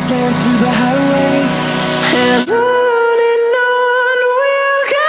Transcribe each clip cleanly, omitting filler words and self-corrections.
dance through the highways, and on we'll go.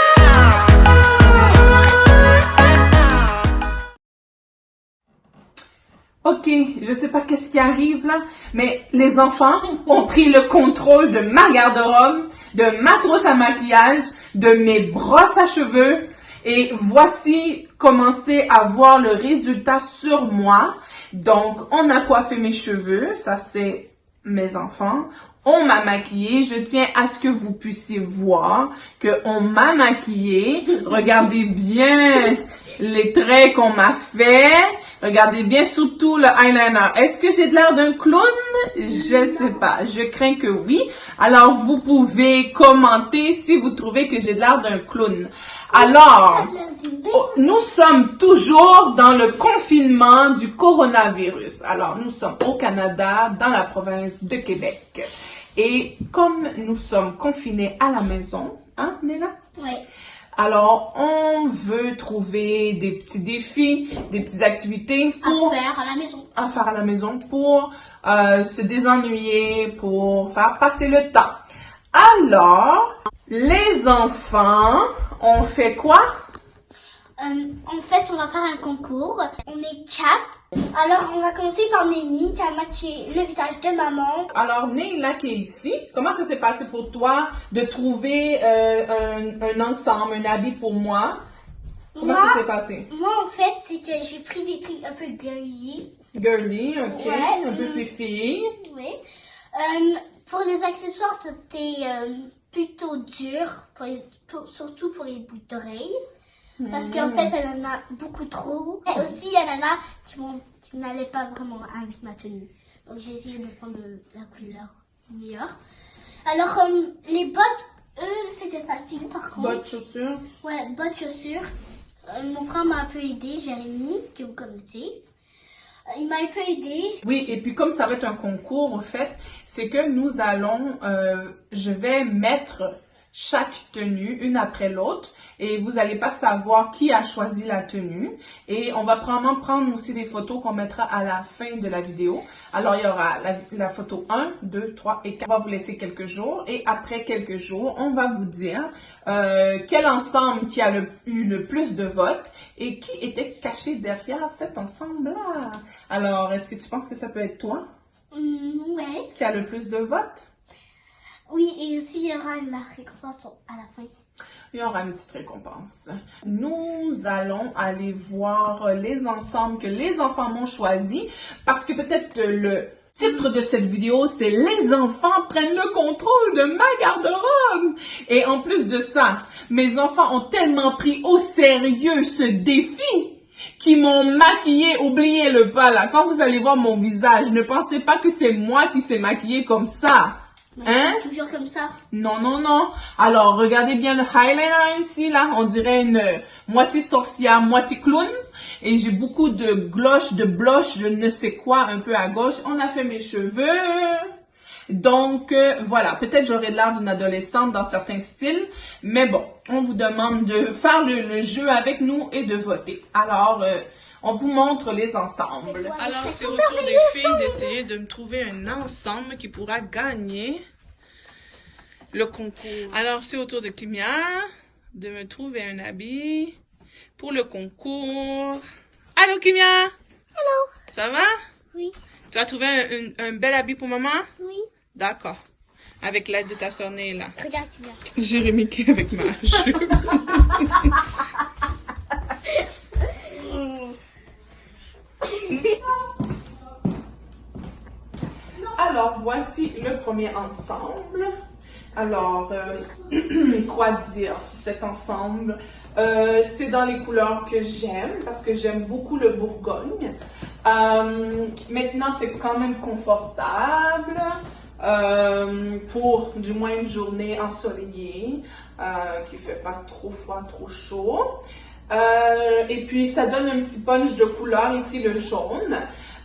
Ok, je sais pas qu'est-ce qui arrive là, mais les enfants ont pris le contrôle de ma garde-robe, de ma trousse à maquillage, de mes brosses à cheveux, et voici commencer à voir le résultat sur moi. Donc, on a coiffé mes cheveux, ça c'est mes enfants. On m'a maquillée. Je tiens à ce que vous puissiez voir que on m'a maquillée. Regardez bien les traits qu'on m'a fait. Regardez bien surtout le eyeliner. Est-ce que j'ai de l'air d'un clown? Je sais pas. Je crains que oui. Alors, vous pouvez commenter si vous trouvez que j'ai de l'air d'un clown. Alors, nous sommes toujours dans le confinement du coronavirus. Alors, nous sommes au Canada, dans la province de Québec. Et comme nous sommes confinés à la maison, hein, Néna? Oui. Alors, on veut trouver des petits défis, des petites activités pour à faire à la maison. Pour se désennuyer, pour faire passer le temps. Alors, les enfants, on fait quoi? En fait, on va faire un concours. On est 4. Alors, on va commencer par Néni qui a maquillé le visage de maman. Alors, Néla qui est ici, comment ça s'est passé pour toi de trouver un ensemble, un habit pour moi? Comment ça s'est passé? Moi, en fait, c'est que j'ai pris des trucs un peu girly. Girly, ok, Ouais, un peu fifi. Oui. Pour les accessoires, c'était plutôt dur, surtout pour les boucles d'oreilles. Parce qu'en fait, elle en a beaucoup trop. Et aussi, il y en a qui n'allaient pas vraiment avec ma tenue. Donc, j'ai essayé de prendre la couleur meilleure. Alors, les bottes, eux, c'était facile par contre. Bottes, chaussures. Ouais, bottes, chaussures. Mon frère m'a un peu aidé, Jérémy, que vous connaissez. Il m'a un peu aidé. Oui, et puis comme ça va être un concours, en fait, c'est que nous allons, je vais mettre chaque tenue une après l'autre et vous n'allez pas savoir qui a choisi la tenue. Et on va probablement prendre aussi des photos qu'on mettra à la fin de la vidéo. Alors, il y aura la photo 1, 2, 3 et 4. On va vous laisser quelques jours et après quelques jours, on va vous dire quel ensemble qui a eu le plus de votes et qui était caché derrière cet ensemble-là. Alors, est-ce que tu penses que ça peut être toi Ouais. qui a le plus de votes? Oui, et aussi, il y aura la récompense à la fin. Il y aura une petite récompense. Nous allons aller voir les ensembles que les enfants m'ont choisis parce que peut-être le titre de cette vidéo, c'est « Les enfants prennent le contrôle de ma garde-robe ». Et en plus de ça, mes enfants ont tellement pris au sérieux ce défi qu'ils m'ont maquillé, oubliez le pas là. Quand vous allez voir mon visage, ne pensez pas que c'est moi qui s'est maquillée comme ça. Hein? Toujours comme ça. Non, non, non. Alors, regardez bien le eyeliner ici, là. On dirait une moitié sorcière, moitié clown. Et j'ai beaucoup de gloss, de blush, je ne sais quoi, un peu à gauche. On a fait mes cheveux. Donc, voilà. Peut-être j'aurai l'air d'une adolescente dans certains styles. Mais bon, on vous demande de faire le jeu avec nous et de voter. Alors, on vous montre les ensembles. Alors, c'est au tour des filles d'essayer de me trouver un ensemble qui pourra gagner le concours. Alors, c'est au tour de Kimia de me trouver un habit pour le concours. Allô, Kimia? Hello. Ça va? Oui. Tu as trouvé un bel habit pour maman? Oui. D'accord. Avec l'aide de ta sœur là. Regarde, Kimia. Jérémy qui est avec ma jupe. Alors, voici le premier ensemble. Alors, quoi dire sur cet ensemble? C'est dans les couleurs que j'aime, parce que j'aime beaucoup le Bourgogne. Maintenant, c'est quand même confortable pour du moins une journée ensoleillée, qui fait pas trop froid, trop chaud. Et puis, ça donne un petit punch de couleur, ici le jaune.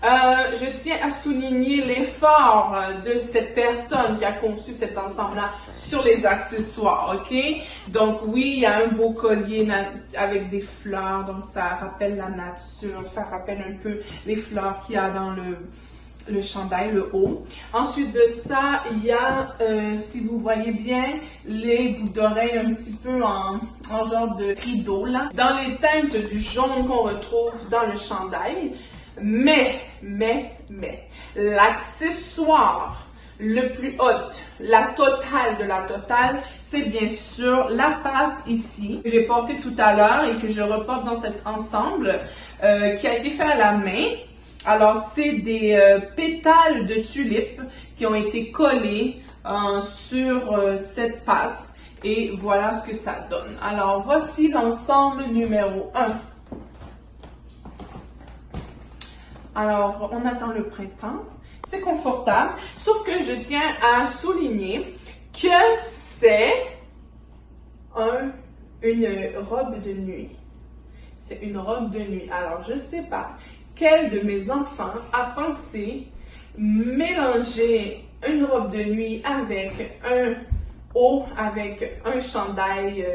Je tiens à souligner l'effort de cette personne qui a conçu cet ensemble-là sur les accessoires, ok? Donc oui, il y a un beau collier avec des fleurs, donc ça rappelle la nature, ça rappelle un peu les fleurs qu'il y a le chandail, le haut. Ensuite de ça, il y a, si vous voyez bien, les boucles d'oreilles un petit peu en genre de rideau là, dans les teintes du jaune qu'on retrouve dans le chandail. Mais, l'accessoire le plus haut, la totale de la totale, c'est bien sûr la passe ici, que j'ai portée tout à l'heure et que je reporte dans cet ensemble, qui a été fait à la main. Alors, c'est des pétales de tulipes qui ont été collés sur cette passe et voilà ce que ça donne. Alors, voici l'ensemble numéro 1. Alors, on attend le printemps. C'est confortable, sauf que je tiens à souligner que c'est une robe de nuit. C'est une robe de nuit. Alors, je ne sais pas quel de mes enfants a pensé mélanger une robe de nuit avec un haut, avec un chandail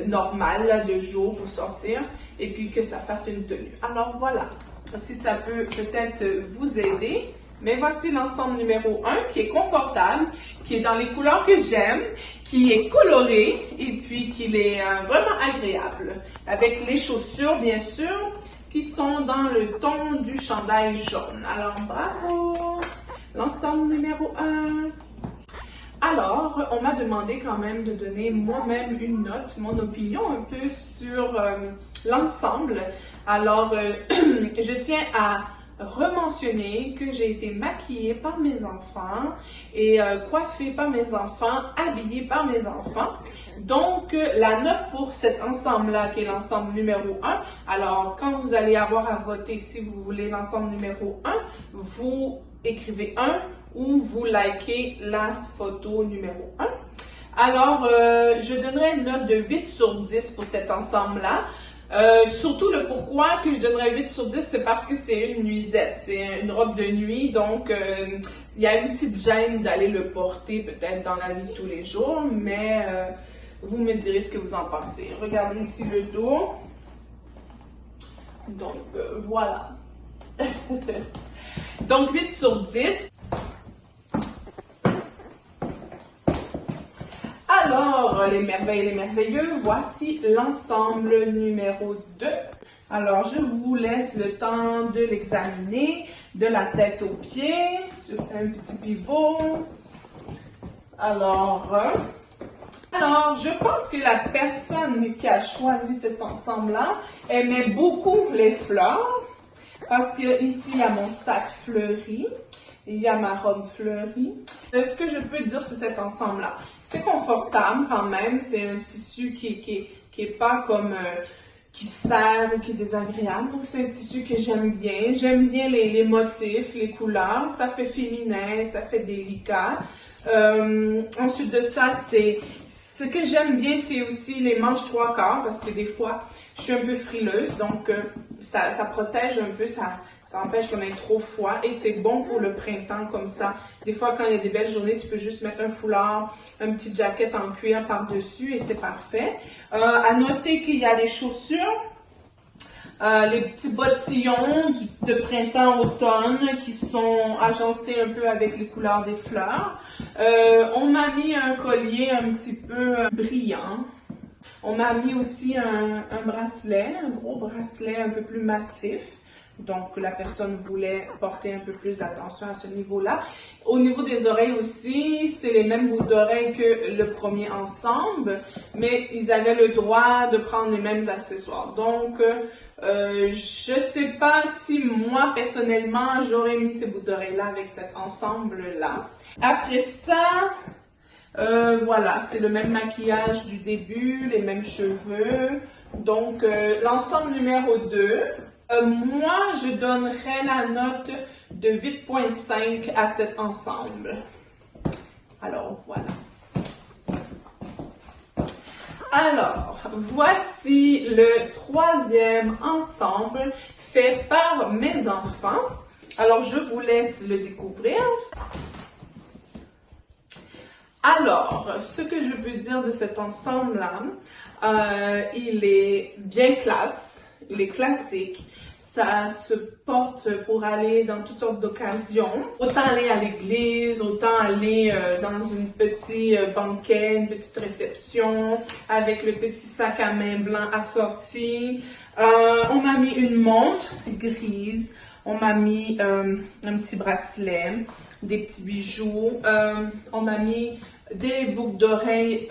normal là, de jour pour sortir, et puis que ça fasse une tenue. Alors voilà, si ça peut peut-être vous aider. Mais voici l'ensemble numéro 1 qui est confortable, qui est dans les couleurs que j'aime, qui est coloré et puis qui est vraiment agréable. Avec les chaussures, bien sûr, qui sont dans le ton du chandail jaune. Alors, bravo! L'ensemble numéro 1. Alors, on m'a demandé quand même de donner moi-même une note, mon opinion un peu sur l'ensemble. Alors, je tiens à rementionner que j'ai été maquillée par mes enfants et coiffée par mes enfants, habillée par mes enfants. Donc, la note pour cet ensemble-là, qui est l'ensemble numéro 1, alors quand vous allez avoir à voter si vous voulez l'ensemble numéro 1, vous écrivez 1 ou vous likez la photo numéro 1. Alors, je donnerai une note de 8 sur 10 pour cet ensemble-là. Surtout le pourquoi que je donnerais 8 sur 10, c'est parce que c'est une nuisette, c'est une robe de nuit, donc il y a une petite gêne d'aller le porter peut-être dans la vie de tous les jours, mais vous me direz ce que vous en pensez. Regardez ici le dos. Donc voilà. Donc 8 sur 10. Alors, les merveilles et les merveilleux, voici l'ensemble numéro 2. Alors, je vous laisse le temps de l'examiner de la tête aux pieds. Je fais un petit pivot. Alors, je pense que la personne qui a choisi cet ensemble-là aimait beaucoup les fleurs. Parce que ici, il y a mon sac fleuri. Il y a ma robe fleurie. Ce que je peux dire sur cet ensemble-là, c'est confortable quand même. C'est un tissu qui est pas comme qui serre ou qui est désagréable. Donc c'est un tissu que j'aime bien. J'aime bien les motifs, les couleurs. Ça fait féminin, ça fait délicat. Ensuite de ça, c'est ce que j'aime bien, c'est aussi les manches 3/4 parce que des fois, je suis un peu frileuse. Donc ça protège un peu, ça empêche qu'on ait trop froid et c'est bon pour le printemps comme ça. Des fois, quand il y a des belles journées, tu peux juste mettre un foulard, un petit jacket en cuir par-dessus et c'est parfait. À noter qu'il y a des chaussures, les petits bottillons de printemps-automne qui sont agencés un peu avec les couleurs des fleurs. On m'a mis un collier un petit peu brillant. On m'a mis aussi un bracelet, un gros bracelet un peu plus massif. Donc, la personne voulait porter un peu plus d'attention à ce niveau-là. Au niveau des oreilles aussi, c'est les mêmes boucles d'oreilles que le premier ensemble, mais ils avaient le droit de prendre les mêmes accessoires. Donc, je sais pas si moi, personnellement, j'aurais mis ces boucles d'oreilles-là avec cet ensemble-là. Après ça, voilà, c'est le même maquillage du début, les mêmes cheveux. Donc, l'ensemble numéro 2. Moi, je donnerais la note de 8.5 à cet ensemble. Alors, voilà. Alors, voici le troisième ensemble fait par mes enfants. Alors, je vous laisse le découvrir. Alors, ce que je peux dire de cet ensemble-là, il est bien classe, il est classique. Ça se porte pour aller dans toutes sortes d'occasions. Autant aller à l'église, autant aller dans une petite banquet, une petite réception avec le petit sac à main blanc assorti. On m'a mis une montre grise. On m'a mis un petit bracelet, des petits bijoux. On m'a mis des boucles d'oreilles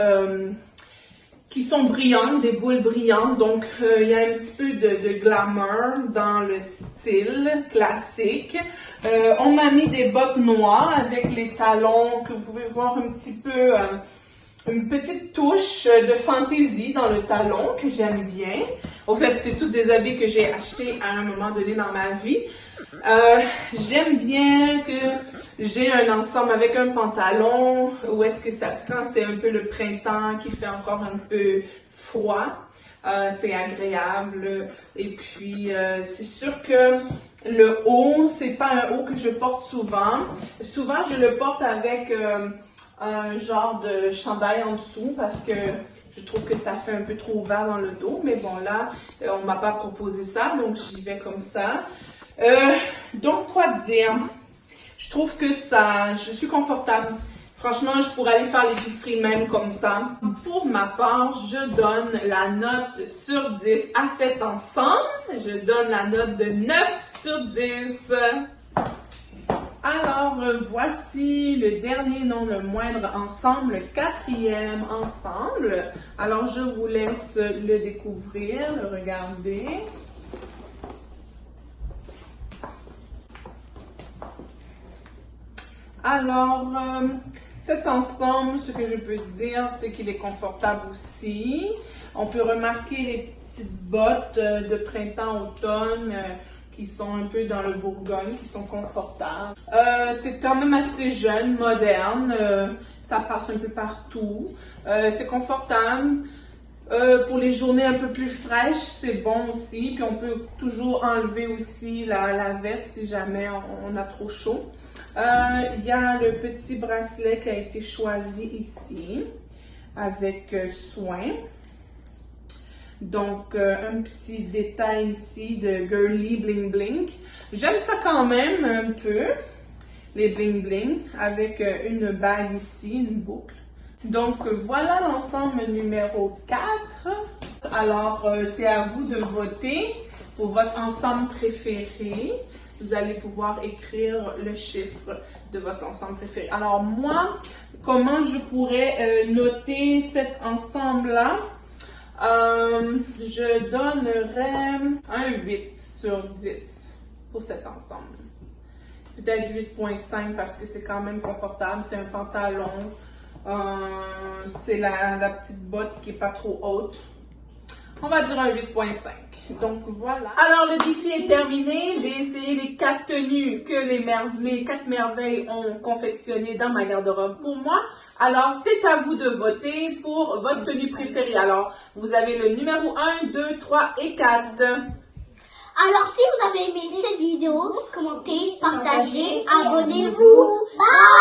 qui sont brillantes, des boules brillantes. Donc, il y a un petit peu de glamour dans le style classique. On m'a mis des bottes noires avec les talons que vous pouvez voir un petit peu, une petite touche de fantaisie dans le talon que j'aime bien. Au fait, c'est tous des habits que j'ai achetés à un moment donné dans ma vie. J'aime bien que j'ai un ensemble avec un pantalon où est-ce que ça, quand c'est un peu le printemps qui fait encore un peu froid, c'est agréable. Et puis, c'est sûr que le haut, c'est pas un haut que je porte souvent. Souvent, je le porte avec un genre de chandail en dessous parce que je trouve que ça fait un peu trop ouvert dans le dos. Mais bon, là, on m'a pas proposé ça, donc j'y vais comme ça. Donc, quoi dire? Je trouve que je suis confortable. Franchement, je pourrais aller faire l'épicerie même comme ça. Pour ma part, je donne la note sur 10 à cet ensemble. Je donne la note de 9 sur 10. Alors, voici le dernier, non le moindre ensemble, le quatrième ensemble. Alors, je vous laisse le découvrir, le regarder. Alors, cet ensemble, ce que je peux dire, c'est qu'il est confortable aussi. On peut remarquer les petites bottes de printemps-automne qui sont un peu dans le Bourgogne, qui sont confortables. C'est quand même assez jeune, moderne. Ça passe un peu partout. C'est confortable. Pour les journées un peu plus fraîches, c'est bon aussi. Puis on peut toujours enlever aussi la veste si jamais on a trop chaud. Il y a le petit bracelet qui a été choisi ici avec soin. Donc, un petit détail ici de girly bling bling. J'aime ça quand même un peu, les bling bling, avec une bague ici, une boucle. Donc, voilà l'ensemble numéro 4. Alors, c'est à vous de voter pour votre ensemble préféré. Vous allez pouvoir écrire le chiffre de votre ensemble préféré. Alors moi, comment je pourrais noter cet ensemble-là? Je donnerais un 8 sur 10 pour cet ensemble. Peut-être 8.5 parce que c'est quand même confortable. C'est un pantalon. C'est la petite botte qui n'est pas trop haute. On va dire un 8.5. Donc voilà. Alors le défi est terminé. J'ai essayé les 4 tenues que les 4 merveilles ont confectionnées dans ma garde-robe pour moi. Alors c'est à vous de voter pour votre tenue préférée. Alors vous avez le numéro 1, 2, 3 et 4. Alors si vous avez aimé cette vidéo, commentez, partagez, abonnez-vous. Bye!